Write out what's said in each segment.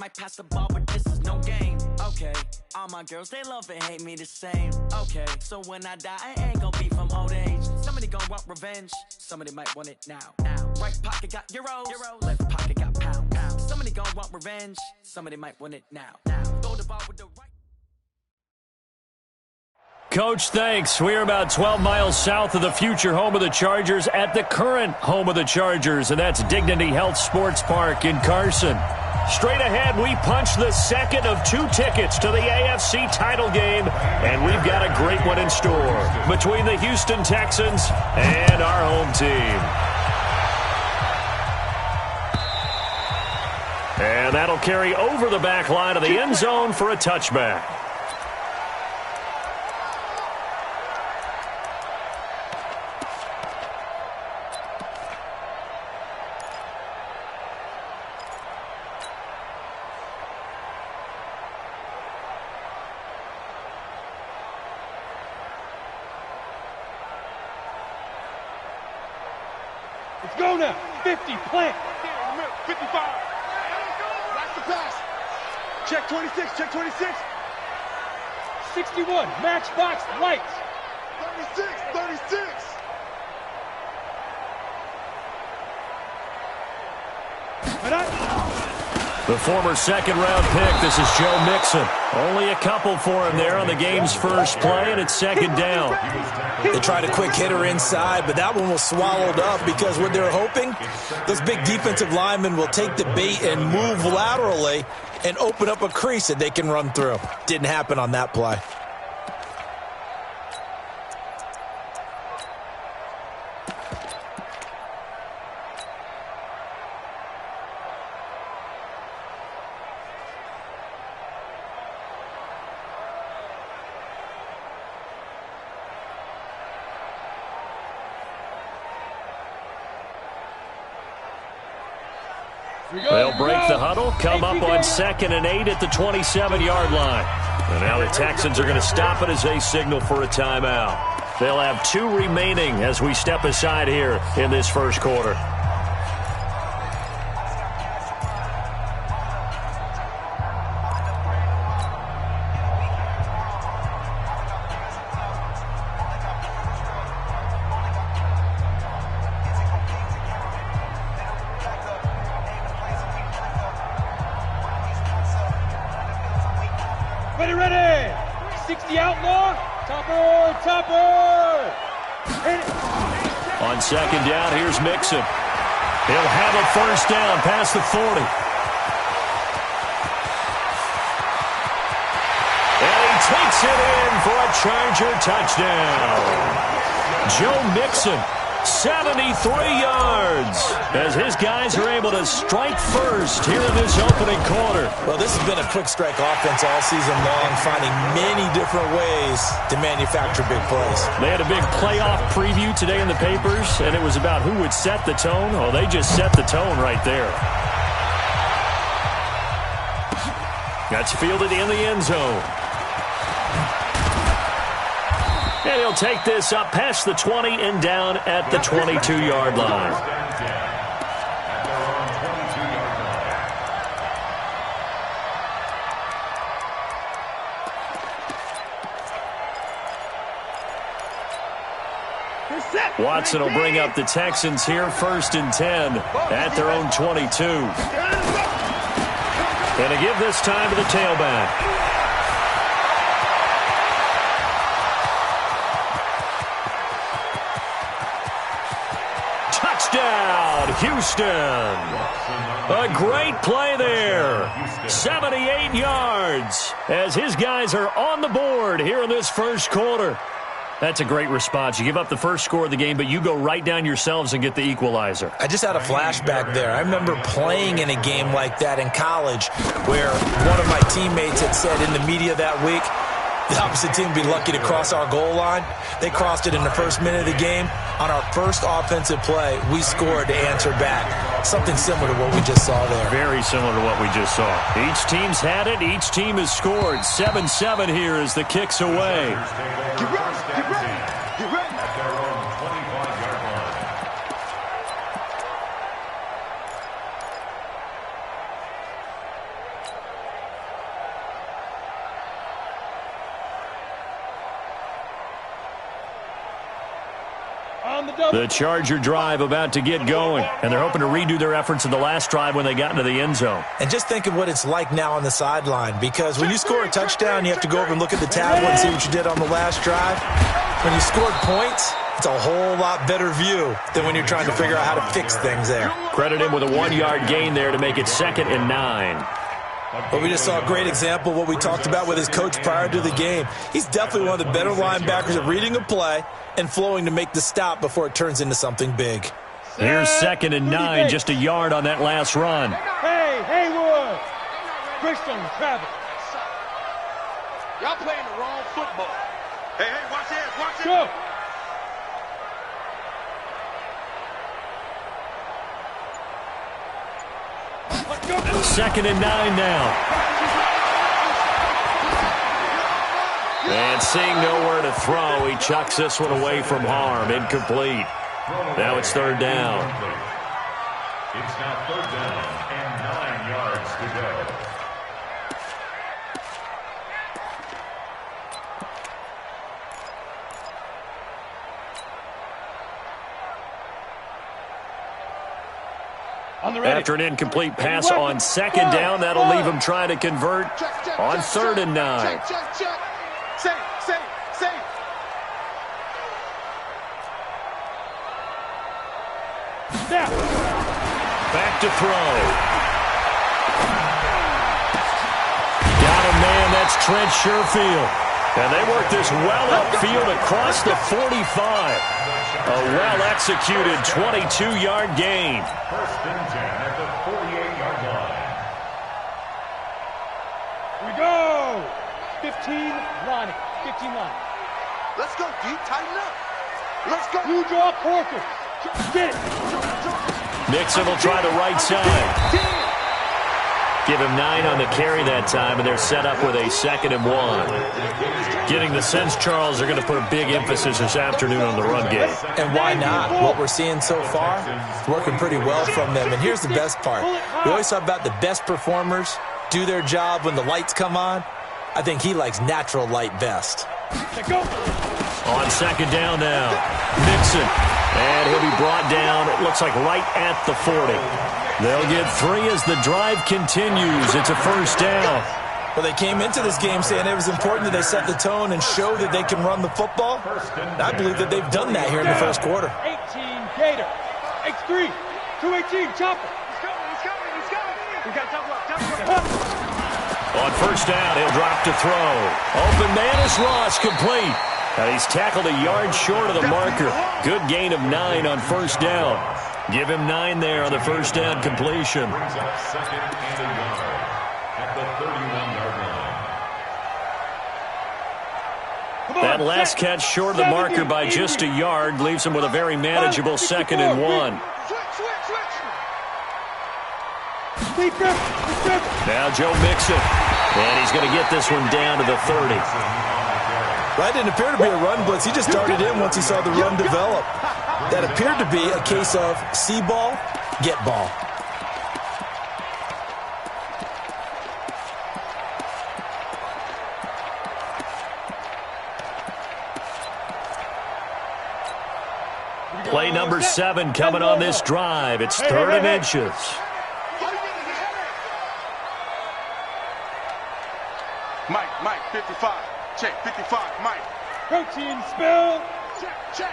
Might pass the ball, but this is no game. Okay, all my girls, they love and hate me the same. Okay, so when I die, I ain't gonna be from old age. Somebody gonna want revenge, somebody might want it now. Right pocket got euros, left pocket got pounds. Somebody gonna want revenge, somebody might want it now. Throw the ball with the right. Coach, thanks. We're about 12 miles south of the future home of the Chargers at the current home of the Chargers, and that's Dignity Health Sports Park in Carson. Straight ahead, we punch the second of 2 tickets to the AFC title game, and we've got a great one in store between the Houston Texans and our home team. And that'll carry over the back line of the end zone for a touchback. Let's go now. 50, plant. 55. Watch the pass. Check 26, check 26. 61, matchbox lights. 36, 36. The former second-round pick, this is Joe Mixon. Only a couple for him there on the game's first play, and it's second down. They tried a quick hitter inside, but that one was swallowed up because what they're hoping, those big defensive linemen will take the bait and move laterally and open up a crease that they can run through. Didn't happen on that play. They'll break the huddle, come up on 2nd and 8 at the 27-yard line. And now the Texans are going to stop it as they signal for a timeout. They'll have 2 remaining as we step aside here in this first quarter. Ready. 60 outlaw. Topper. On 2nd down, here's Mixon. He'll have a first down past the 40. And he takes it in for a Charger touchdown. Joe Mixon, 73 yards, as his guys are able to strike first here in this opening quarter. Well, this has been a quick strike offense all season long, finding many different ways to manufacture big plays. They had a big playoff preview today in the papers, and it was about who would set the tone. Oh, they just set the tone right there. That's fielded in the end zone. And he'll take this up past the 20 and down at the 22-yard line. Watson will bring up the Texans here 1st and 10 at their own 22. And to give this time to the tailback. Touchdown, Houston. A great play there. 78 yards as his guys are on the board here in this first quarter. That's a great response. You give up the first score of the game, but you go right down yourselves and get the equalizer. I just had a flashback there. I remember playing in a game like that in college where one of my teammates had said in the media that week, the opposite team would be lucky to cross our goal line. They crossed it in the first minute of the game. On our first offensive play, we scored to answer back. Something similar to what we just saw there. Very similar to what we just saw. Each team's had it. Each team has scored. 7-7 here as the kick's away. Get ready. The Charger drive about to get going, and they're hoping to redo their efforts in the last drive when they got into the end zone. And just think of what it's like now on the sideline, because when you score a touchdown, you have to go over and look at the tablet and see what you did on the last drive. When you scored points, it's a whole lot better view than when you're trying to figure out how to fix things there. Credit him with a 1-yard gain there to make it 2nd and 9. But we just saw a great example of what we talked about with his coach prior to the game. He's definitely one of the better linebackers at reading a play and flowing to make the stop before it turns into something big. Here's 2nd and 9, just a yard on that last run. Hey, Haywood! Christian, Travis. Y'all playing the wrong football. Hey, watch this, watch this. Go! Let's go. 2nd and 9 now. And seeing nowhere to throw, he chucks this one away from harm. Incomplete. Now it's 3rd down. It's now 3rd down and 9 yards to go. After an incomplete pass on 2nd down, that'll leave him trying to convert on 3rd and 9. Safe. Back to throw. Got a man, that's Trent Sherfield. And they work this well upfield across the 45. A well-executed 22-yard gain. 1st and 10 at the 48-yard line. Here we go. 15 lining. Let's go, D. Tighten up. Let's go. You draw Corker. Get it. Mixon will try the right side. Give him 9 on the carry that time, and they're set up with a 2nd and 1. Getting the sense, Charles, they're going to put a big emphasis this afternoon on the run game. And why not? What we're seeing so far is working pretty well from them. And here's the best part. We always talk about the best performers do their job when the lights come on. I think he likes natural light best. On 2nd down now, Mixon. And he'll be brought down, it looks like right at the 40. They'll get 3 as the drive continues. It's a 1st down. Well, they came into this game saying it was important that they set the tone and show that they can run the football. And I believe that they've done that here in the first quarter. 18 Gator. X3. 218 Chopper. He's coming. We got to On 1st down, he'll drop to throw. Open man is lost, complete. And he's tackled a yard short of the marker. Good gain of 9 on 1st down. Give him 9 there on the 1st down completion. Brings up 2nd and a yard at the 31-yard line. That last catch short of the marker by just a yard leaves him with a very manageable 2nd and 1. Now Joe Mixon. And he's going to get this one down to the 30. That didn't appear to be a run blitz. He just started in once he saw the run develop. That appeared to be a case of see ball, get ball. Play number 7 coming on this drive. It's 3rd and inches. Mike, 55. Check, 55, Mike. Protein spill. Check. Check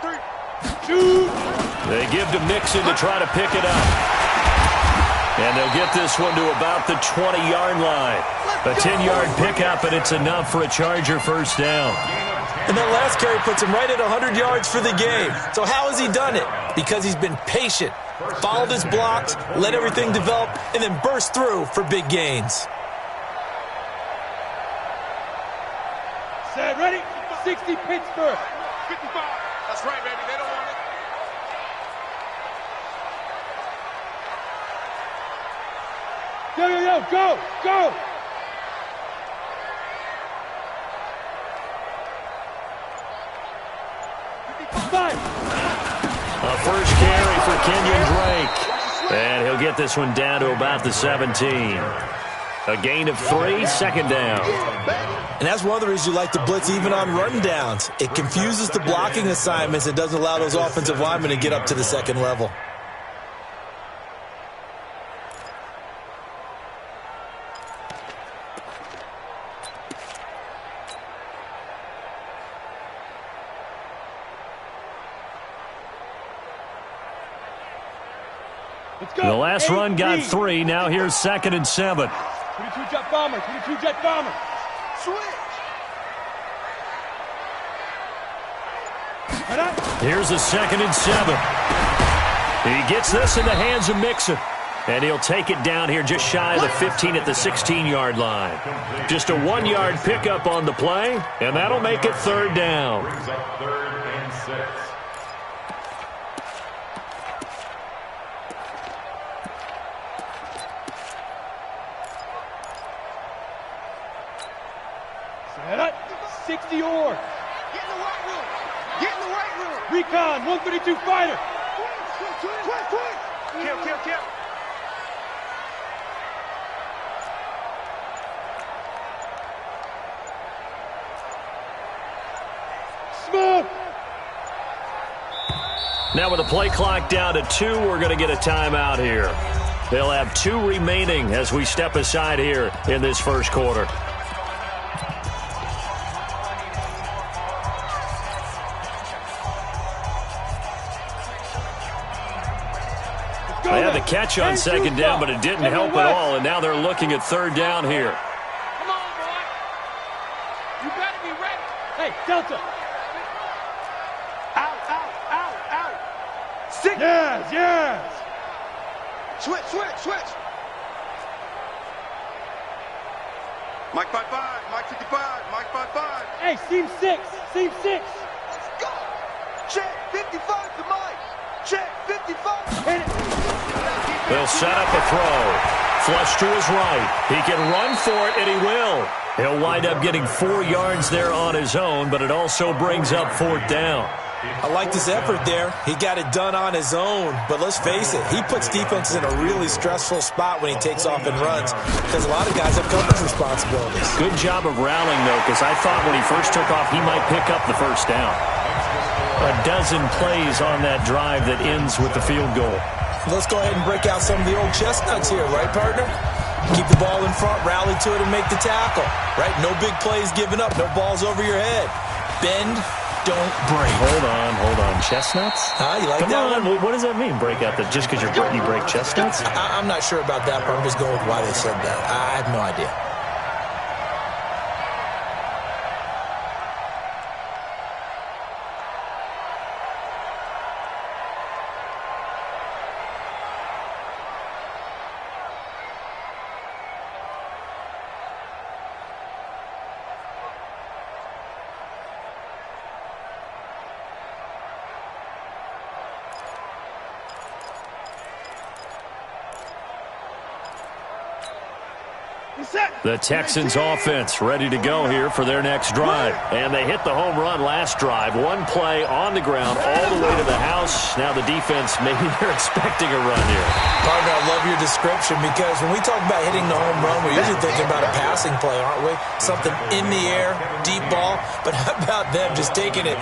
three. Shoot. They give to Mixon to try to pick it up. And they'll get this one to about the 20-yard line. A 10-yard pickup, and it's enough for a Charger 1st down. And that last carry puts him right at 100 yards for the game. So how has he done it? Because he's been patient, followed his blocks, let everything develop, and then burst through for big gains. Set, ready? 60 Pittsburgh. 55. That's right, baby. They don't want it. Go. A first carry for Kenyon Drake. And he'll get this one down to about the 17. A gain of 3, second down. And that's one of the reasons you like to blitz even on rundowns. It confuses the blocking assignments. It doesn't allow those offensive linemen to get up to the second level. The last run got 3. Now here's 2nd and 7. 22 jet bomber, 22 jet bomber. Switch. Here's a 2nd and 7. He gets this in the hands of Mixon. And he'll take it down here just shy of the 15 at the 16-yard line. Just a 1-yard pickup on the play, and that'll make it 3rd down. Brings up 3rd and 6. Set up. 60 or. Get in the right room. Get in the right room. Recon, 132 fighter. Kill. Smoke. Now with the play clock down to 2, we're going to get a timeout here. They'll have 2 remaining as we step aside here in this first quarter. They had the catch on 2nd down, but it didn't help at all, and now they're looking at 3rd down here. Come on, boy. You better be ready. Hey, Delta. Out. 6. Yes. Switch. Mike 55, Mike 55, Mike 55. Hey, seam 6. Let's go. Check 55 to Mike. Check 55. Hit it. They'll set up a throw. Flush to his right. He can run for it, and he will. He'll wind up getting 4 yards there on his own, but it also brings up 4th down. I like this effort there. He got it done on his own, but let's face it, he puts defenses in a really stressful spot when he takes off and runs because a lot of guys have coverage responsibilities. Good job of rallying, though, because I thought when he first took off, he might pick up the 1st down. A dozen plays on that drive that ends with the field goal. Let's go ahead and break out some of the old chestnuts here, right, partner? Keep the ball in front, rally to it, and make the tackle, right? No big plays given up, no balls over your head. Bend, don't break. Hold on. Chestnuts? You like Come that on. one? What does that mean, break out? That just because you break chestnuts? I'm not sure about that, but I'm just going with why they said that. I have no idea. The Texans offense ready to go here for their next drive. And they hit the home run last drive. 1 play on the ground all the way to the house. Now the defense, maybe they're expecting a run here. Partner, I love your description because when we talk about hitting the home run, we're usually thinking about a passing play, aren't we? Something in the air, deep ball. But how about them just taking it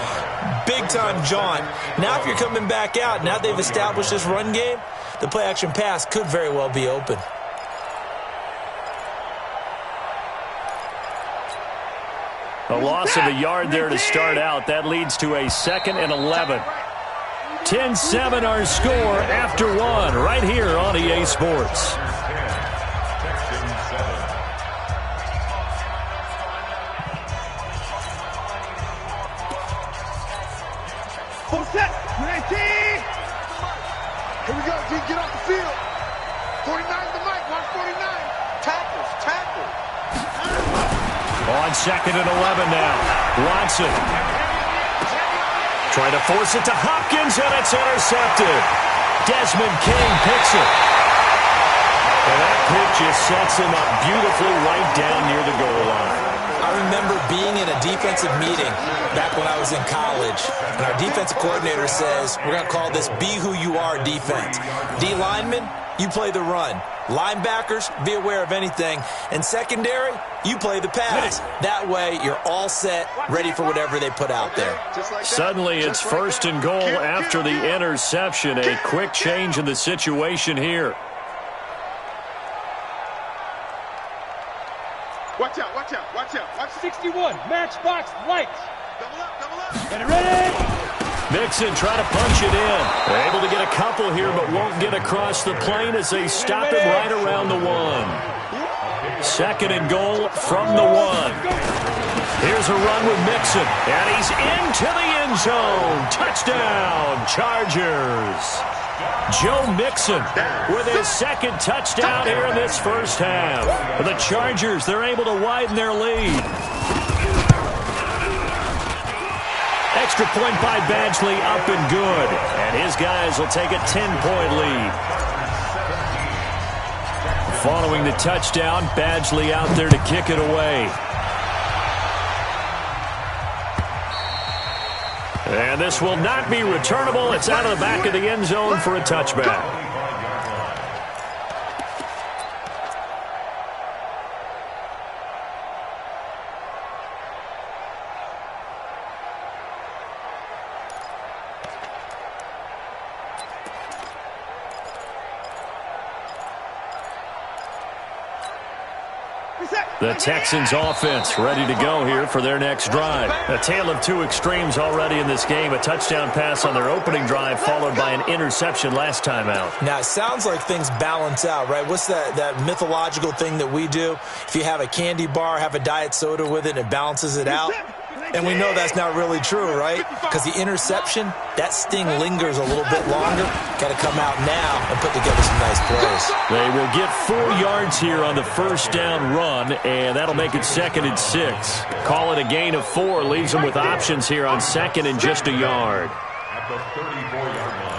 big-time jaunt? Now if you're coming back out, now they've established this run game, the play-action pass could very well be open. A loss of a yard there to start out. That leads to a 2nd and 11. 10-7 our score after 1 right here on EA Sports. Full set. 19. Here we go, G. Get off the field. 49 to Mike. Watch 49. Tackles. On 2nd and 11 now. Watson. Trying to force it to Hopkins, and it's intercepted. Desmond King picks it. And that pitch just sets him up beautifully right down near the goal line. I remember being in a defensive meeting back when I was in college, and our defensive coordinator says, we're going to call this Be Who You Are defense. D lineman, you play the run. Linebackers, be aware of anything. And secondary, you play the pass. That way, you're all set, ready for whatever they put out there. Suddenly, it's first and goal after the interception. A quick change in the situation here. Watch out, watch out, watch out. Watch 61, matchbox lights. Double up, double up. Get it ready. Mixon trying to punch it in. They're able to get a couple here, but won't get across the plane as they stop it right around the 1. Second and goal from the 1. Here's a run with Mixon, and he's into the end zone. Touchdown, Chargers. Joe Mixon with his second touchdown here in this first half. The Chargers, they're able to widen their lead. Extra point by Badgley, up and good. And his guys will take a 10-point lead. Following the touchdown, Badgley out there to kick it away. And this will not be returnable. It's out of the back of the end zone for a touchback. The Texans offense ready to go here for their next drive. A tale of two extremes already in this game. A touchdown pass on their opening drive followed by an interception last time out. Now, it sounds like things balance out, right? What's that mythological thing that we do? If you have a candy bar, have a diet soda with it, and it balances it out. And we know that's not really true, right? Because the interception, that sting lingers a little bit longer. Got to come out now and put together some nice plays. They will get 4 yards here on the first down run, and that'll make it 2nd and 6. Call it a gain of 4, leaves them with options here on 2nd and just a yard. At the 34-yard line.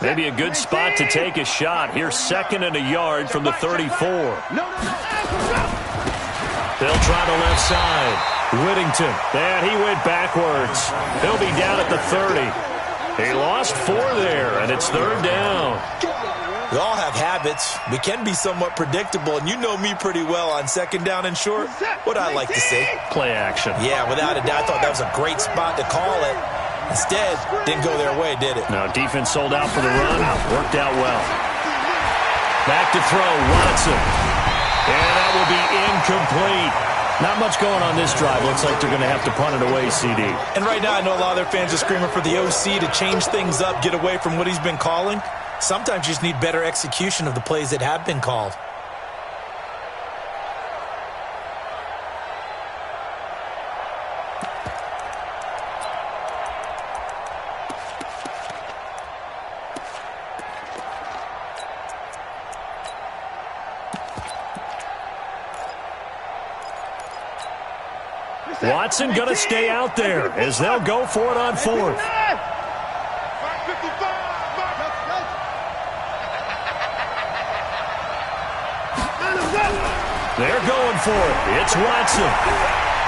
Maybe a good spot to take a shot. Here's 2nd and a yard from the 34. They'll try the left side. Whittington, and he went backwards. He'll be down at the 30. He lost 4 there, and it's 3rd down. We all have habits. We can be somewhat predictable, and you know me pretty well on 2nd down and short. What I like to see. Play action. Yeah, without a doubt. I thought that was a great spot to call it. Instead, didn't go their way, did it? No, defense sold out for the run. Worked out well. Back to throw, Watson. And that will be incomplete. Not much going on this drive. Looks like they're going to have to punt it away, CD. And right now, I know a lot of their fans are screaming for the OC to change things up, get away from what he's been calling. Sometimes you just need better execution of the plays that have been called. Watson going to stay out there as they'll go for it on 4th. They're going for it. It's Watson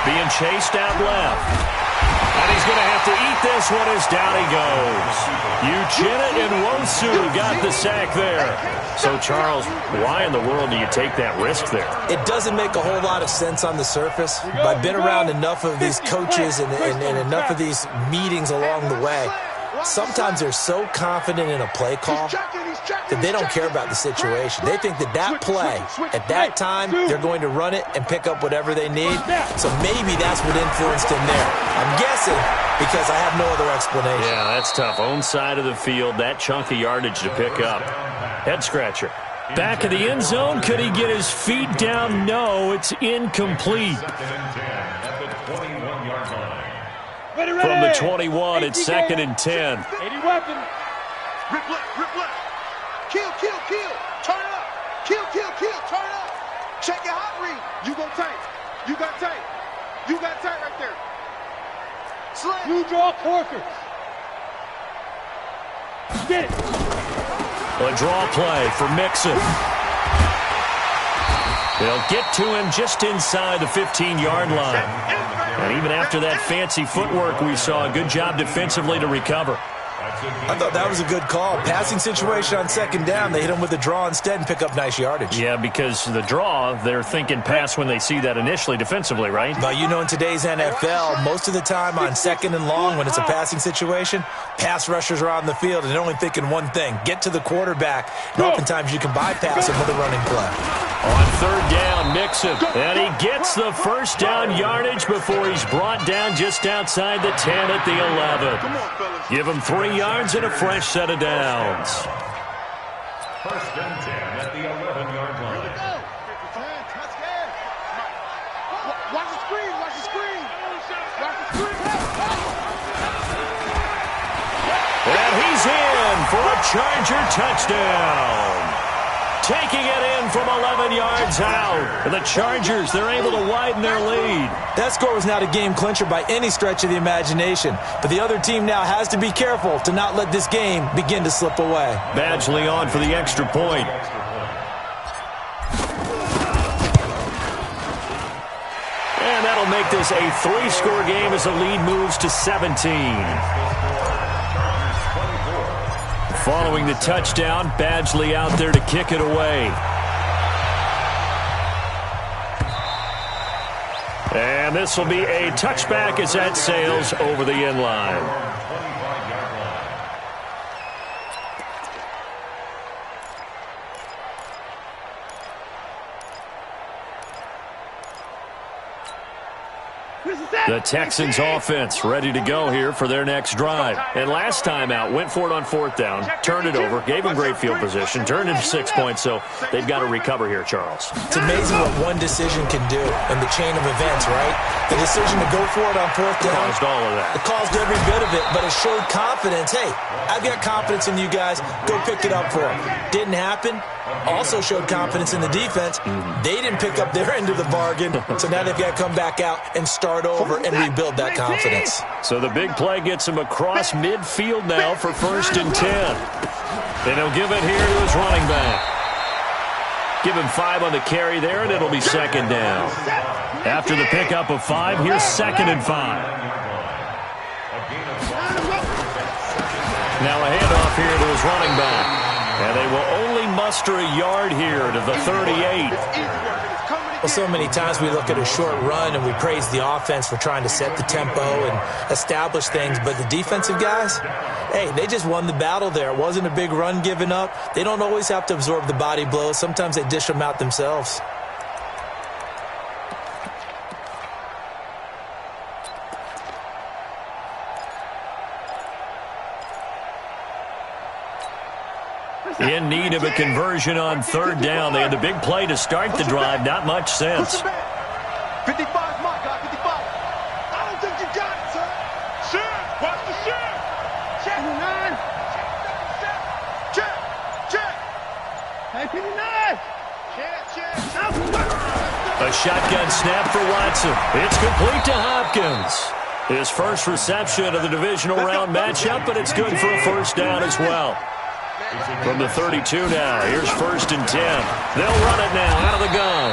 being chased out left. And he's going to have to eat this one as down he goes. Uchenna and Nwosu got the sack there. So, Charles, why in the world do you take that risk there? It doesn't make a whole lot of sense on the surface, but I've been around enough of these coaches and enough of these meetings along the way. Sometimes they're so confident in a play call that they don't care about the situation. They think that play, at that time, they're going to run it and pick up whatever they need. So maybe that's what influenced him there. I'm guessing because I have no other explanation. Yeah, that's tough. Own side of the field, that chunk of yardage to pick up. Head scratcher. Back of the end zone. Could he get his feet down? No, it's incomplete. From the 21, it's 2nd and 10. 80 weapon. Rip left. Kill. Turn it up. Kill. Turn it up. Check your hot read. You go tight. You got tight right there. Slam. You draw Corker. Get it. A draw play for Mixon. They'll get to him just inside the 15-yard line. And even after that fancy footwork we saw, a good job defensively to recover. I thought that was a good call. Passing situation on second down. They hit him with a draw instead and pick up nice yardage. Yeah, because the draw, they're thinking pass when they see that initially defensively, right? But you know, in today's NFL, most of the time on second and long when it's a passing situation, pass rushers are on the field and they're only thinking one thing, get to the quarterback. And oftentimes you can bypass him with a running play. On third down, Mixon. And he gets the first down yardage before he's brought down just outside the 10 at the 11. Give him 3 yards and a fresh set of downs. First and 10 at the 11-yard line. Watch the screen, watch the screen. Watch the screen. And he's in for a Charger touchdown. Taking it in from 11 yards out. And the Chargers, they're able to widen their lead. That score was not a game clincher by any stretch of the imagination. But the other team now has to be careful to not let this game begin to slip away. Badgley on for the extra point. And that'll make this a 3-score game as the lead moves to 17. Following the touchdown, Badgley out there to kick it away. And this will be a touchback as that sails over the end line. The Texans offense ready to go here for their next drive. And last time out, went for it on fourth down, turned it over, gave them great field position, turned into 6 points, so they've got to recover here, Charles. It's amazing what one decision can do in the chain of events, right? The decision to go for it on fourth down. Caused all of that. It caused every bit of it, but it showed confidence. Hey, I've got confidence in you guys. Go pick it up for them. Didn't happen. Also showed confidence in the defense. They didn't pick up their end of the bargain, so now they've got to come back out and start over and rebuild that confidence. So the big play gets him across midfield now for 1st and 10. And he'll give it here to his running back. Give him 5 on the carry there, and it'll be 2nd down. After the pickup of 5, here's 2nd and 5. Now a handoff here to his running back. And they will only muster a yard here to the 38. Well, so many times we look at a short run and we praise the offense for trying to set the tempo and establish things, but the defensive guys, hey, they just won the battle there. It wasn't a big run given up. They don't always have to absorb the body blows. Sometimes they dish them out themselves. In need of a conversion on 3rd down. They had the big play to start the drive. Not much sense. 55 my guy, 55. I don't think you got it, sir. Sure, watch the sure. Check. 59. Check. Hey, 59. Check. A shotgun snap for Watson. It's complete to Hopkins. His first reception of the divisional round matchup, but it's good for a 1st down as well. From the 32 now, here's 1st and 10. They'll run it now out of the gun.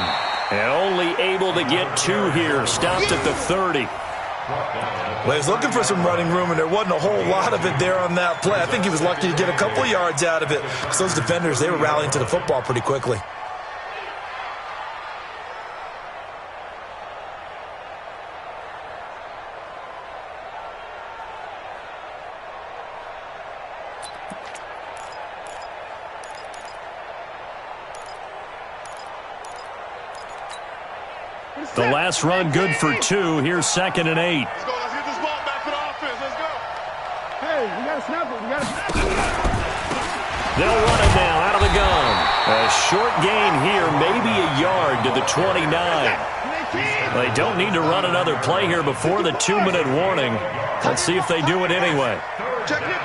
And only able to get 2 here, stopped at the 30. Well, he was looking for some running room, and there wasn't a whole lot of it there on that play. I think he was lucky to get a couple of yards out of it, because those defenders, they were rallying to the football pretty quickly. The last run good for 2. Here's 2nd and 8. Let's go. Let's get this ball back for the offense. Let's go. Hey, we got to snap it. We got to snap it. They'll run it now out of the gun. A short gain here, maybe a yard to the 29. They don't need to run another play here before the 2-minute warning. Let's see if they do it anyway. Check nickel.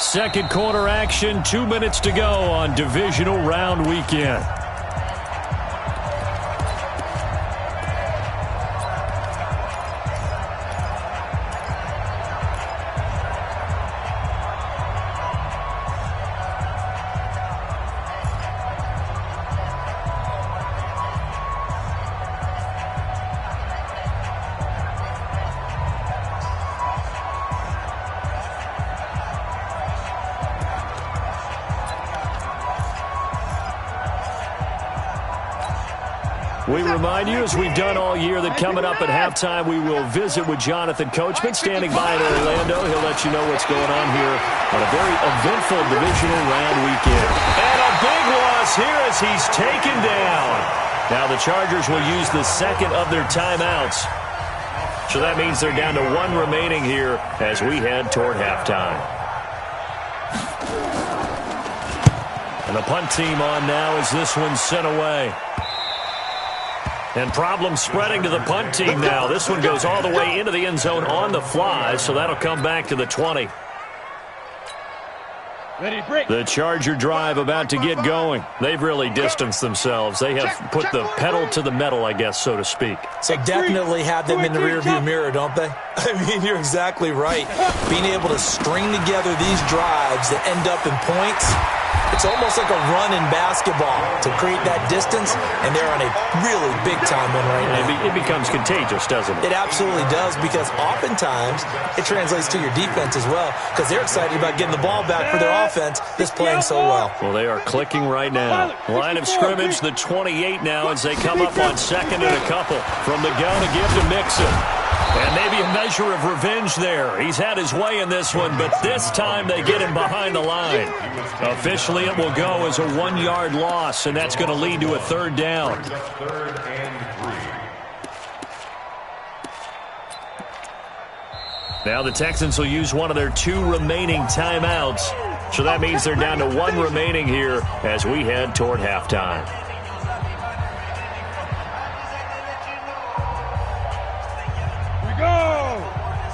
2nd quarter action, 2 minutes to go on divisional round weekend. We remind you, as we've done all year, that coming up at halftime, we will visit with Jonathan Coachman, standing by in Orlando. He'll let you know what's going on here on a very eventful divisional round weekend. And a big loss here as he's taken down. Now the Chargers will use the second of their timeouts. So that means they're down to one remaining here as we head toward halftime. And the punt team on now as this one's sent away. And problems spreading to the punt team now. This one goes all the way into the end zone on the fly, so that'll come back to the 20. The Charger drive about to get going. They've really distanced themselves. They have put the pedal to the metal, I guess, so to speak. So definitely have them in the rearview mirror, don't they? I mean, you're exactly right. Being able to string together these drives that end up in points, it's almost like a run in basketball to create that distance, and they're on a really big-time one right now. It becomes contagious, doesn't it? It absolutely does, because oftentimes it translates to your defense as well, because they're excited about getting the ball back for their offense that's playing so well. Well, they are clicking right now. Line of scrimmage, the 28 now, as they come up on second and a couple. From the gun to give to Mixon. And maybe a measure of revenge there. He's had his way in this one, but this time they get him behind the line. Officially, it will go as a 1-yard loss, and that's going to lead to a third down. Now the Texans will use one of their 2 remaining timeouts. So that means they're down to 1 remaining here as we head toward halftime. Go!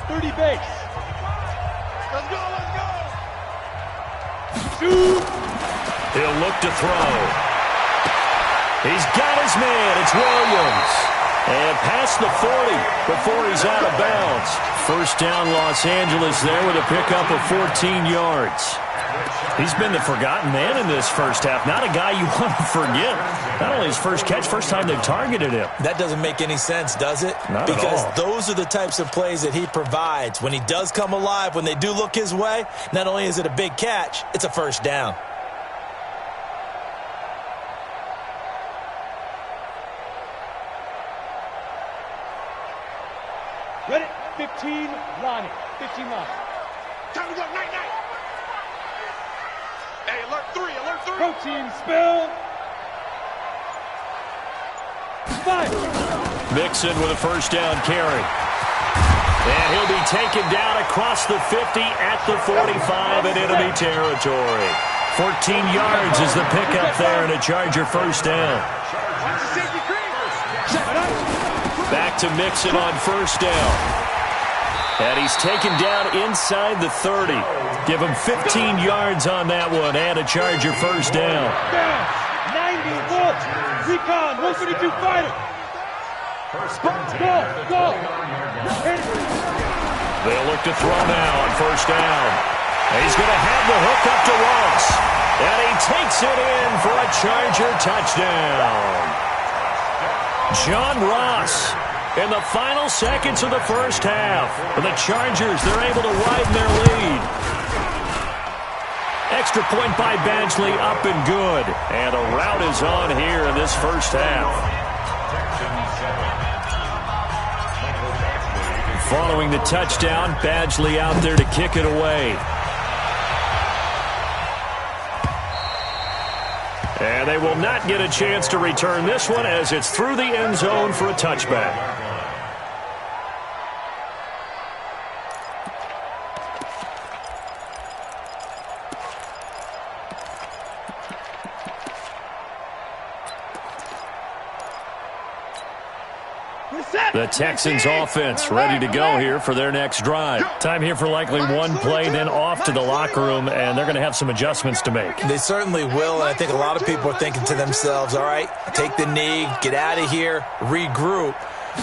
30 base. Let's go, let's go! Shoot! He'll look to throw. He's got his man. It's Williams. And past the 40 before he's out of bounds. First down, Los Angeles there with a pickup of 14 yards. He's been the forgotten man in this first half. Not a guy you want to forget. Not only his first catch, first time they've targeted him. That doesn't make any sense, does it? Not at all. Because those are the types of plays that he provides. When he does come alive, when they do look his way, not only is it a big catch, it's a first down. Ready? 15 line. 15 line. Time to go, night, night. Hey, alert 3, alert 3. Protein spill. 5. Mixon with a first down carry. And he'll be taken down across the 50 at the 45 in enemy territory. 14 yards is the pickup there and a Charger first down. Back to Mixon on first down. And he's taken down inside the 30. Give him 15 yards on that one and a Charger first down. 90 volts. Recon 132 fighter. Go. They'll look to throw now on first down. And he's going to have the hook up to Ross. And he takes it in for a Charger touchdown. John Ross in the final seconds of the first half. For the Chargers, they're able to widen their lead. Extra point by Badgley, up and good. And a rout is on here in this first half. Following the touchdown, Badgley out there to kick it away. And they will not get a chance to return this one as it's through the end zone for a touchback. The Texans offense ready to go here for their next drive. Time here for likely one play, then off to the locker room, and they're going to have some adjustments to make. They certainly will, and I think a lot of people are thinking to themselves, all right, take the knee, get out of here, regroup.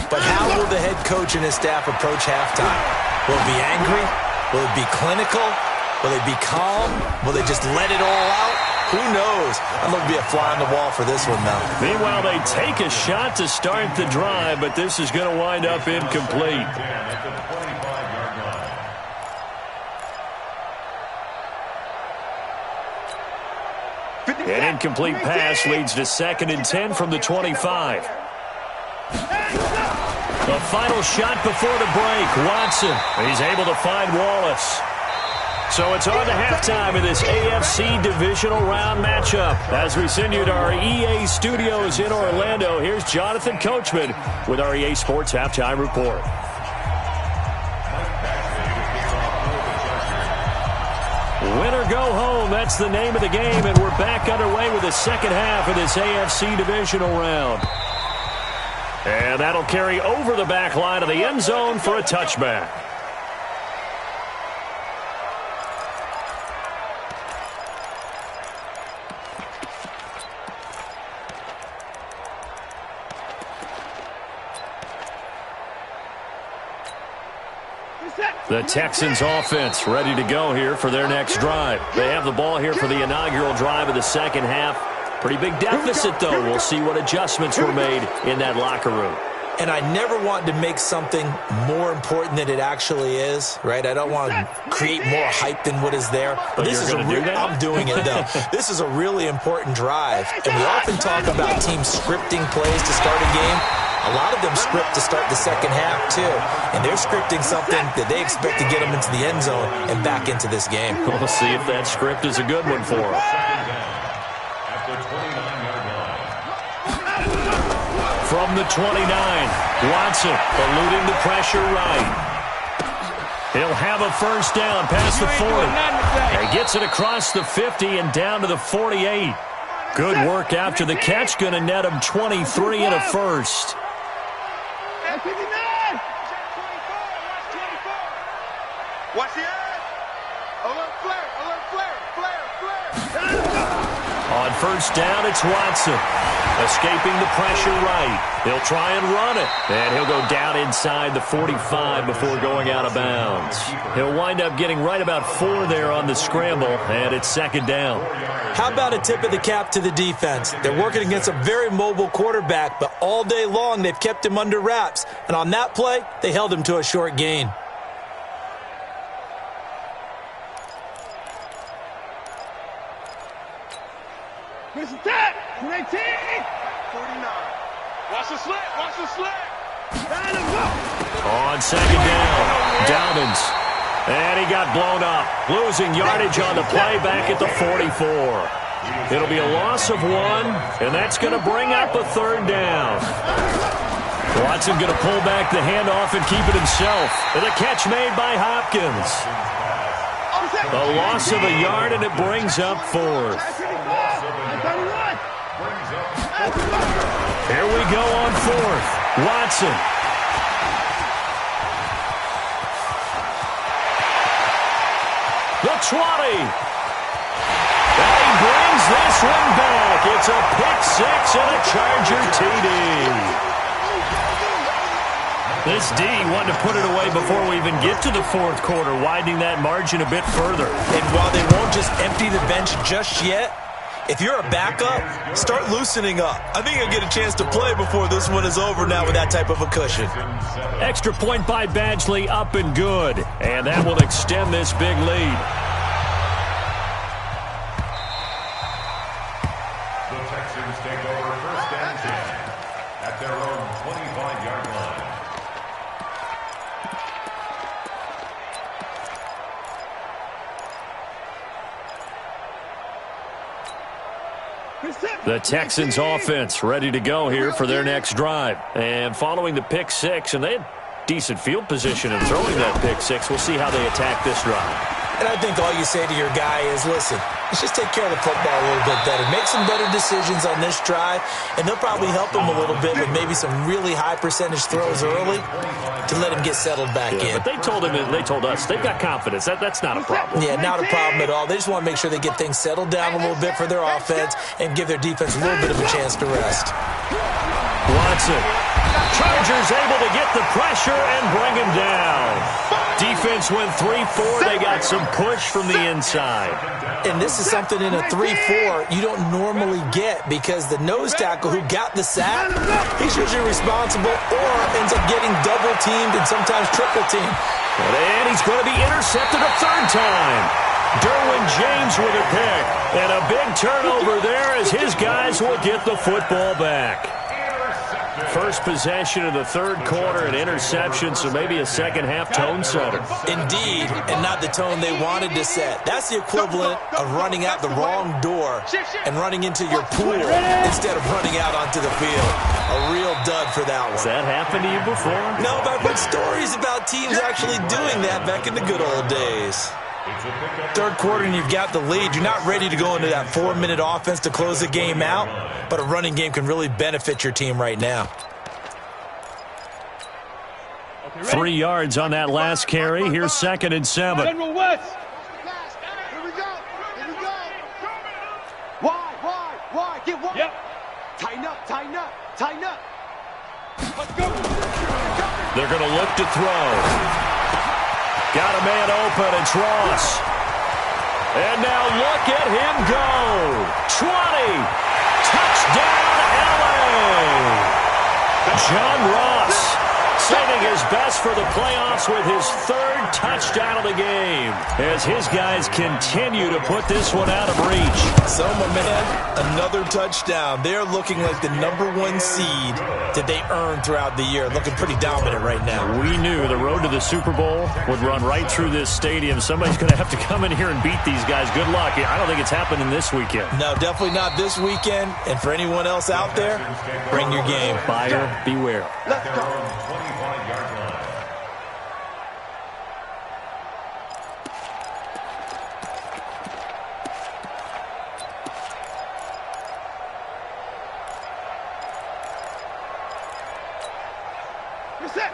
But how will the head coach and his staff approach halftime? Will it be angry? Will it be clinical? Will they be calm? Will they just let it all out? Who knows? I'm going to be a fly on the wall for this one, though. Meanwhile, they take a shot to start the drive, but this is going to wind up incomplete. An incomplete pass leads to 2nd and 10 from the 25. The final shot before the break. Watson, he's able to find Wallace. So it's on to halftime in this AFC divisional round matchup. As we send you to our EA studios in Orlando, here's Jonathan Coachman with our EA Sports Halftime Report. Win or go home, that's the name of the game, and we're back underway with the second half of this AFC divisional round. And that'll carry over the back line of the end zone for a touchback. The Texans offense ready to go here for their next drive. They have the ball here for the inaugural drive of the second half. Pretty big deficit, though. We'll see what adjustments were made in that locker room. And I never want to make something more important than it actually is, right? I don't want to create more hype than what is there. But this is I'm doing it, though. This is a really important drive. And we often talk about teams scripting plays to start a game. A lot of them script to start the second half, too. And they're scripting something that they expect to get them into the end zone and back into this game. We'll see if that script is a good one for them. From the 29, Watson eluding the pressure right. He'll have a first down past the 40. He gets it across the 50 and down to the 48. Good work after the catch. Going to net him 23 and a first. Watch the eye. Alert flare, alert flare, flare. On first down, it's Watson. Escaping the pressure right. He'll try and run it. And he'll go down inside the 45 before going out of bounds. He'll wind up getting right about 4 there on the scramble, and it's second down. How about a tip of the cap to the defense? They're working against a very mobile quarterback, but all day long they've kept him under wraps. And on that play, they held him to a short gain. Mr. Tat, 19, 49. Watch the slant, watch the slant. On second down, Dobbins. And he got blown up. Losing yardage on the play back at the 44. It'll be a loss of 1, and that's going to bring up a third down. Watson going to pull back the handoff and keep it himself. And the catch made by Hopkins. A loss of a yard, and it brings up 4th. Here we go on 4th. Watson. The 20. And he brings this one back. It's a pick 6 and a Charger TD. This D wanted to put it away before we even get to the 4th quarter, widening that margin a bit further. And while they won't just empty the bench just yet, if you're a backup, start loosening up. I think you'll get a chance to play before this one is over now with that type of a cushion. Extra point by Badgley, up and good. And that will extend this big lead. The Texans take over first and 10 at their own 25-yard line. The Texans offense ready to go here for their next drive. And following the pick 6, and they had decent field position in throwing that pick 6. We'll see how they attack this drive. And I think all you say to your guy is, listen, let's just take care of the football a little bit better. Make some better decisions on this drive, and they'll probably help him a little bit with maybe some really high percentage throws early to let him get settled back in. But they told us, they've got confidence. That's not a problem. Yeah, not a problem at all. They just want to make sure they get things settled down a little bit for their offense and give their defense a little bit of a chance to rest. Watson. Chargers able to get the pressure and bring him down. Defense went 3-4. They got some push from the inside. And this is something in a 3-4 you don't normally get because the nose tackle who got the sack, he's usually responsible or ends up getting double-teamed and sometimes triple-teamed. And he's going to be intercepted a third time. Derwin James with a pick. And a big turnover there as his guys will get the football back. First possession of the third quarter, an interception, so maybe a second-half tone setter. Indeed, and not the tone they wanted to set. That's the equivalent of running out the wrong door and running into your pool instead of running out onto the field. A real dud for that one. Has that happened to you before? No, but I've heard stories about teams actually doing that back in the good old days. Third quarter and you've got the lead. You're not ready to go into that 4-minute offense to close the game out, but a running game can really benefit your team right now. 3 yards on that last carry. Here's 2nd and 7. General West. Here we go. Here we go. Wide. Get wide. Yep. Tighten up. Let's go. They're going to look to throw. Got a man open. It's Ross. And now look at him go. 20. Touchdown, LA. John Ross saving his best for the playoffs with his 3rd touchdown of the game as his guys continue to put this one out of reach. So, my man, another touchdown. They're looking like the #1 seed that they earned throughout the year. Looking pretty dominant right now. We knew the road to the Super Bowl would run right through this stadium. Somebody's going to have to come in here and beat these guys. Good luck. I don't think it's happening this weekend. No, definitely not this weekend. And for anyone else out there, bring your game. Buyer beware. Let's go. 25-yard line.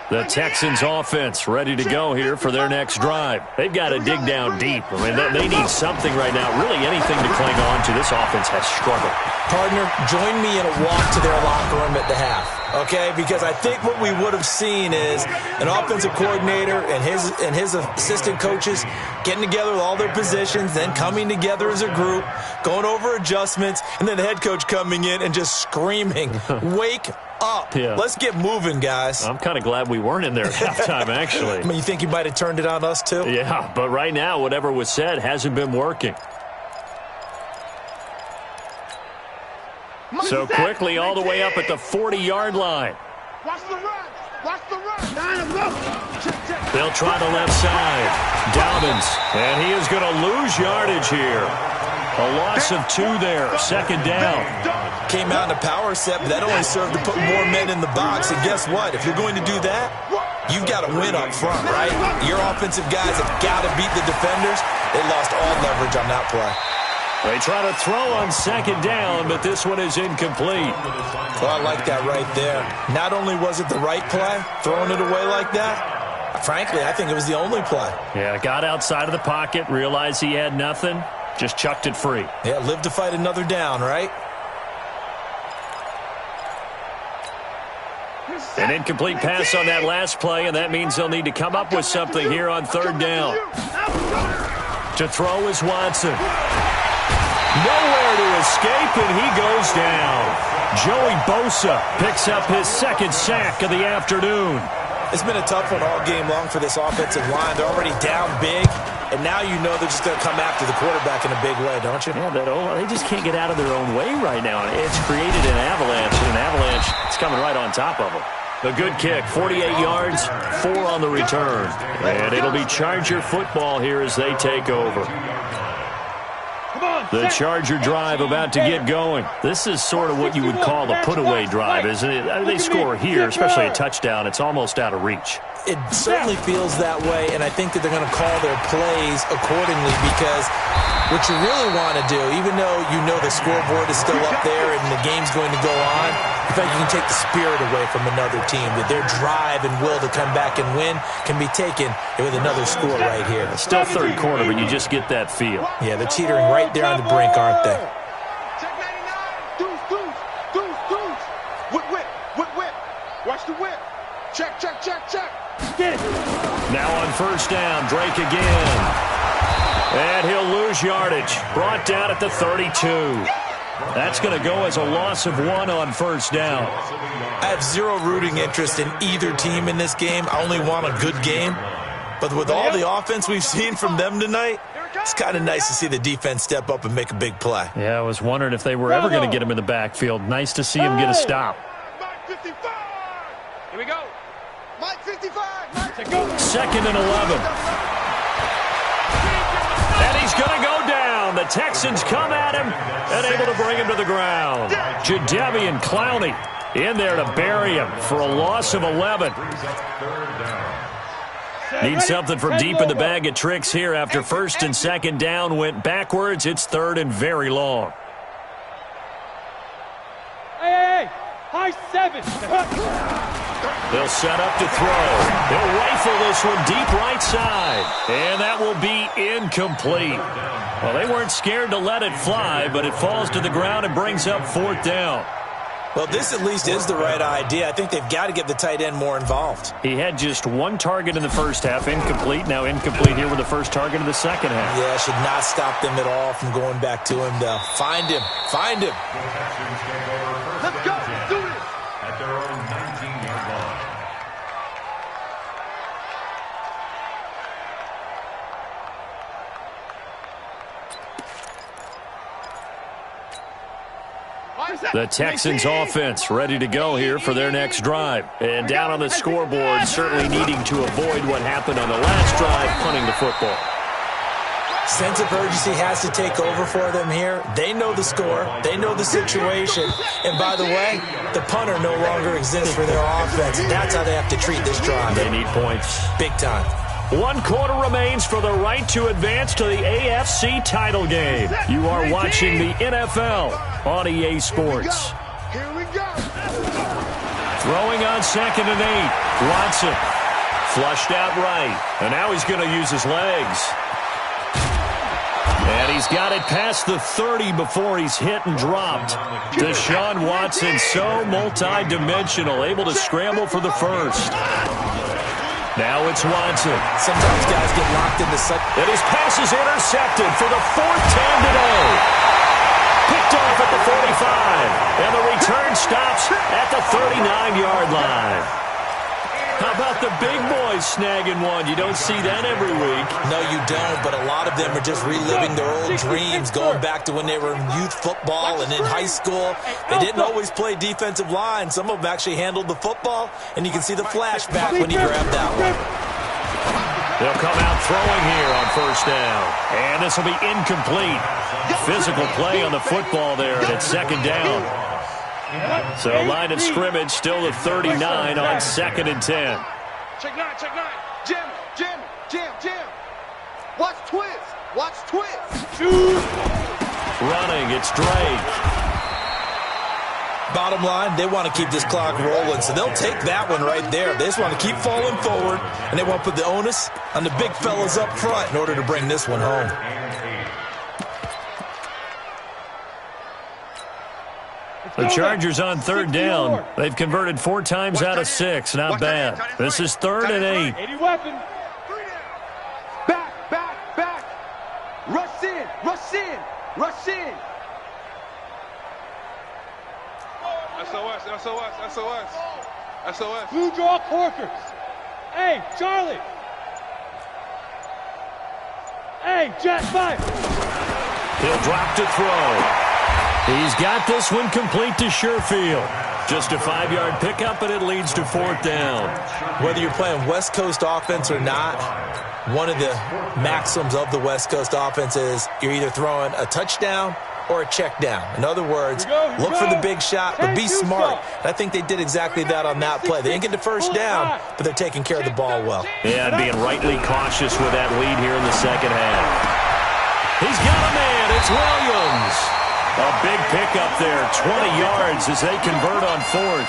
The Texans offense ready to go here for their next drive. They've got to dig down deep. I mean, they need something right now, really anything to cling on to. This offense has struggled. Partner, join me in a walk to their locker room at the half, okay? Because I think what we would have seen is an offensive coordinator and his assistant coaches getting together with all their positions, then coming together as a group, going over adjustments, and then the head coach coming in and just screaming, wake up. Yeah. Let's get moving, guys. I'm kind of glad we weren't in there at halftime, actually. I mean, you think he might have turned it on us, too? Yeah, but right now, whatever was said hasn't been working. So quickly all the way up at the 40-yard line. Watch the run. They'll try the left side. Dobbins, and he is going to lose yardage here. A loss of 2 there. 2nd down. Came out in a power set, but that only served to put more men in the box. And guess what? If you're going to do that, you've got to win up front, right? Your offensive guys have got to beat the defenders. They lost all leverage on that play. They try to throw on 2nd down, but this one is incomplete. Well, I like that right there. Not only was it the right play, throwing it away like that, frankly, I think it was the only play. Yeah, got outside of the pocket, realized he had nothing, just chucked it free. Yeah, live to fight another down, right? An incomplete pass on that last play, and that means they'll need to come up with something here on 3rd down. To throw is Watson. Nowhere to escape, and he goes down. Joey Bosa picks up his 2nd sack of the afternoon. It's been a tough one all game long for this offensive line. They're already down big, and now you know they're just going to come after the quarterback in a big way, don't you? Yeah, they just can't get out of their own way right now. It's created an avalanche, and an avalanche is coming right on top of them. A good kick, 48 yards, 4 on the return. And it'll be Charger football here as they take over. The Charger drive about to get going. This is sort of what you would call a put-away drive, isn't it? They score here, especially a touchdown. It's almost out of reach. It certainly feels that way, and I think that they're going to call their plays accordingly because what you really want to do, even though you know the scoreboard is still up there and the game's going to go on, in fact, you can take the spirit away from another team. That their drive and will to come back and win can be taken with another score right here. It's still 3rd quarter, but you just get that feel. Yeah, they're teetering right there on the brink, aren't they? Check 99. Deuce. Whip. Watch the whip. Check. Get it. Now on 1st down, Drake again. And he'll lose yardage. Brought down at the 32. That's going to go as a loss of 1 on 1st down. I have zero rooting interest in either team in this game. I only want a good game. But with all the offense we've seen from them tonight, it's kind of nice to see the defense step up and make a big play. Yeah, I was wondering if they were ever going to get him in the backfield. Nice to see him get a stop. 55. Here we go. Mike 55. Mike. Second and 11. And he's going to go down. The Texans come at him and able to bring him to the ground. Jadeveon Clowney in there to bury him for a loss of 11. Need something from deep in the bag of tricks here after first and second down went backwards. It's third and very long. Hey, high 7. They'll set up to throw. They'll rifle this one deep right side. And that will be incomplete. Well, they weren't scared to let it fly, but it falls to the ground and brings up fourth down. Well, this at least is the right idea. I think they've got to get the tight end more involved. He had just one target in the first half, incomplete. Now incomplete here with the first target of the second half. Yeah, should not stop them at all from going back to him, though. Find him. Find him. Let's go. Let's do this. At their own 19-yard line. The Texans offense ready to go here for their next drive. And down on the scoreboard, certainly needing to avoid what happened on the last drive, punting the football. Sense of urgency has to take over for them here. They know the score. They know the situation. And by the way, the punter no longer exists for their offense. That's how they have to treat this drive. They need points. Big time. 1 quarter remains for the right to advance to the AFC title game. You are watching the NFL on EA Sports. Here we go. Throwing on second and 8. Watson flushed out right. And now he's going to use his legs. And he's got it past the 30 before he's hit and dropped. Deshaun Watson, so multi-dimensional, able to scramble for the first. Now it's Watson. Sometimes guys get locked into such... And his pass is intercepted for the 4th time today. Picked off at the 45. And the return stops at the 39-yard line. How about the big boys snagging one? You don't see that every week. No, you don't, but a lot of them are just reliving their old dreams, going back to when they were in youth football and in high school. They didn't always play defensive line. Some of them actually handled the football, and you can see the flashback when he grabbed that one. They'll come out throwing here on first down. And this will be incomplete. Physical play on the football there, and it's second down. So line of scrimmage still at 39 on second and 10. Check 9, check 9. Jim. Watch twist. Running, it's Drake. Bottom line, they want to keep this clock rolling, so they'll take that one right there. They just want to keep falling forward, and they want to put the onus on the big fellas up front in order to bring this one home. The Chargers on third down. They've converted 4 times out of 6. Not bad. This is third and 8. 80 weapon. Back. Rush in. SOS. Blue draw corkers. Hey, Charlie. Hey, Jet 5. He'll drop to throw. He's got this one complete to Sherfield. Just a 5-yard pickup, and it leads to fourth down. Whether you're playing West Coast offense or not, one of the maxims of the West Coast offense is you're either throwing a touchdown or a check down. In other words, look for the big shot, but be smart. And I think they did exactly that on that play. They didn't get the first down, but they're taking care of the ball well. Yeah, and being rightly cautious with that lead here in the second half. He's got a man. It's Williams. A big pickup there, 20 yards as they convert on fourth.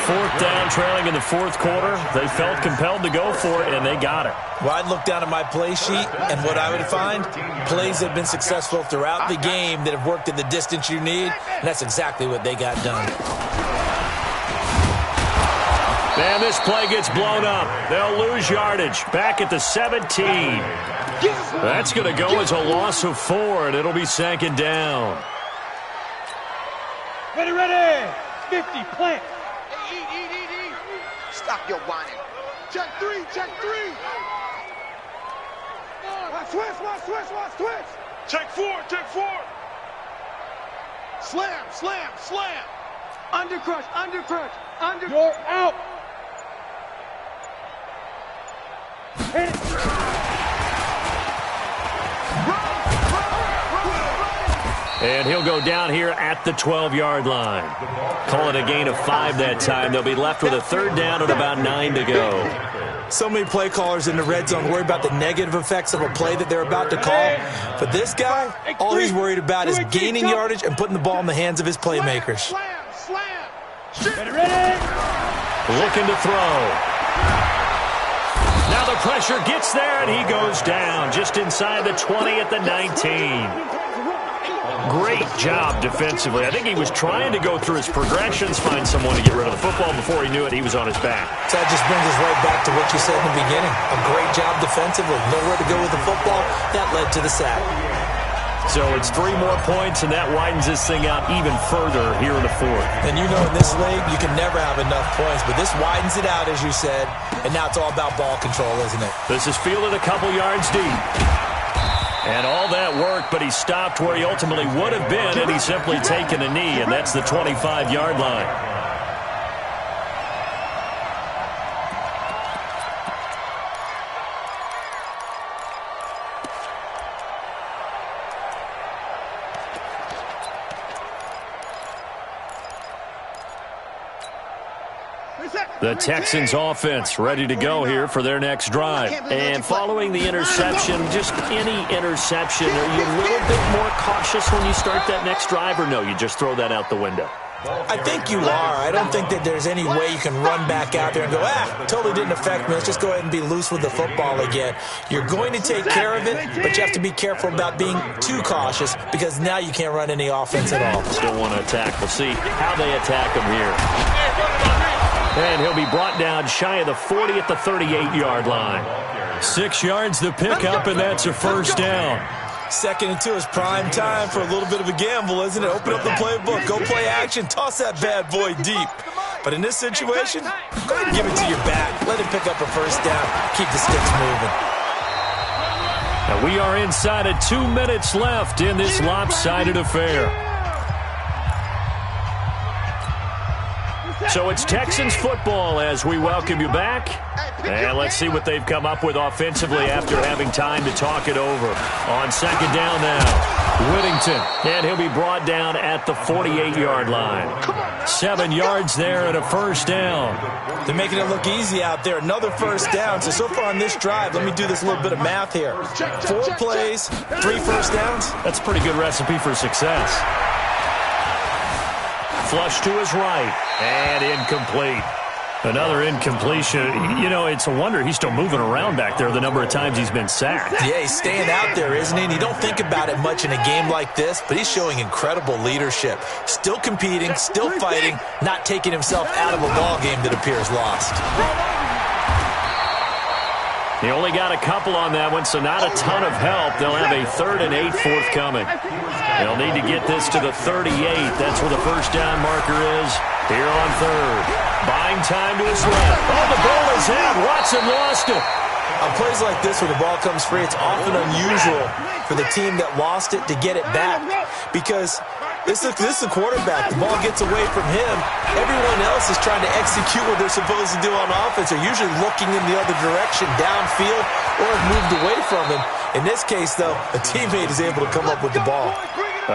Fourth down, trailing in the fourth quarter. They felt compelled to go for it, and they got it. Well, I'd look down at my play sheet, and what I would find, plays that have been successful throughout the game that have worked in the distance you need, and that's exactly what they got done. And this play gets blown up. They'll lose yardage. Back at the 17. That's going to go as a loss of 4, and it'll be second down. Ready. 50, plant. Eat. Stop your whining. Check 3. Watch twist. Check 4. Slam. Undercrush. You're out. Hit it. And he'll go down here at the 12-yard line. Call it a gain of 5 that time. They'll be left with a third down and about 9 to go. So many play callers in the red zone worry about the negative effects of a play that they're about to call. But this guy, all he's worried about is gaining yardage and putting the ball in the hands of his playmakers. Ready. Looking to throw. Now the pressure gets there, and he goes down just inside the 20 at the 19. Great job defensively. I think he was trying to go through his progressions, find someone to get rid of the football. Before he knew it, he was on his back. So that just brings us right back to what you said in the beginning. A great job defensively. Nowhere to go with the football. That led to the sack. So it's 3 more points, and that widens this thing out even further here in the fourth. And you know in this league, you can never have enough points, but this widens it out, as you said, and now it's all about ball control, isn't it? This is fielded a couple yards deep. And all that work, but he stopped where he ultimately would have been, and he's simply taken a knee, and that's the 25-yard line. The Texans offense ready to go here for their next drive. And following the interception, just any interception, are you a little bit more cautious when you start that next drive, or no, you just throw that out the window? I think you are. I don't think that there's any way you can run back out there and go, totally didn't affect me. Let's just go ahead and be loose with the football again. You're going to take care of it, but you have to be careful about being too cautious because now you can't run any offense at all. Still want to attack. We'll see how they attack him here. And he'll be brought down shy of the 40 at the 38-yard line. 6 yards to pick up, and that's a first down. 2nd and 2 is prime time for a little bit of a gamble, isn't it? Open up the playbook, go play action, toss that bad boy deep. But in this situation, go ahead and give it to your back. Let him pick up a first down. Keep the sticks moving. Now we are inside of 2 minutes left in this lopsided affair. So it's Texans football as we welcome you back. And let's see what they've come up with offensively after having time to talk it over. On 2nd down now, Whittington. And he'll be brought down at the 48-yard line. 7 yards there and a first down. They're making it look easy out there. Another first down. So far on this drive, let me do this little bit of math here. 4 plays, 3 first downs. That's a pretty good recipe for success. Flush to his right, and incomplete. Another incompletion. You know, it's a wonder he's still moving around back there the number of times he's been sacked. Yeah, he's staying out there, isn't he? And you don't think about it much in a game like this, but he's showing incredible leadership. Still competing, still fighting, not taking himself out of a ball game that appears lost. He only got a couple on that one, so not a ton of help. They'll have a 3rd and 8 forthcoming. They'll need to get this to the 38. That's where the first down marker is. Here on 3rd. Buying time to his left. Oh, the ball is out. Watson lost it. On plays like this where the ball comes free, it's often unusual for the team that lost it to get it back because this is a quarterback. The ball gets away from him. Everyone else is trying to execute what they're supposed to do on offense. They're usually looking in the other direction, downfield, or have moved away from him. In this case, though, a teammate is able to come up with the ball.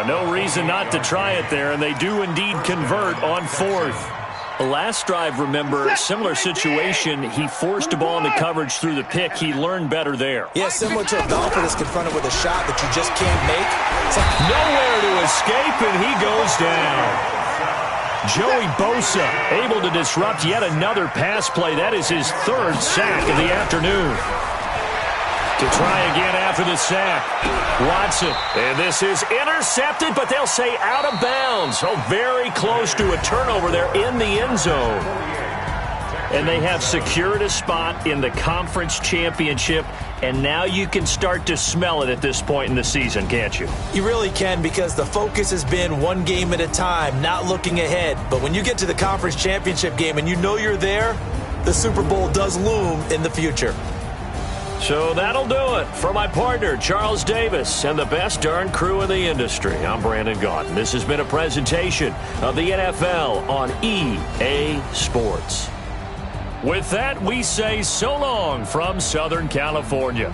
No reason not to try it there, and they do indeed convert on 4th. The last drive, remember, similar situation. He forced a ball into coverage through the pick. He learned better there. Yeah, similar to a golfer that's confronted with a shot that you just can't make. It's like nowhere to escape, and he goes down. Joey Bosa able to disrupt yet another pass play. That is his 3rd sack of the afternoon. To try again after the sack. Watson. And this is intercepted, but they'll say out of bounds. So very close to a turnover there in the end zone. And they have secured a spot in the conference championship. And now you can start to smell it at this point in the season, can't you? You really can, because the focus has been one game at a time, not looking ahead. But when you get to the conference championship game and you know you're there, the Super Bowl does loom in the future. So that'll do it. For my partner, Charles Davis, and the best darn crew in the industry, I'm Brandon Gaudin. This has been a presentation of the NFL on EA Sports. With that, we say so long from Southern California.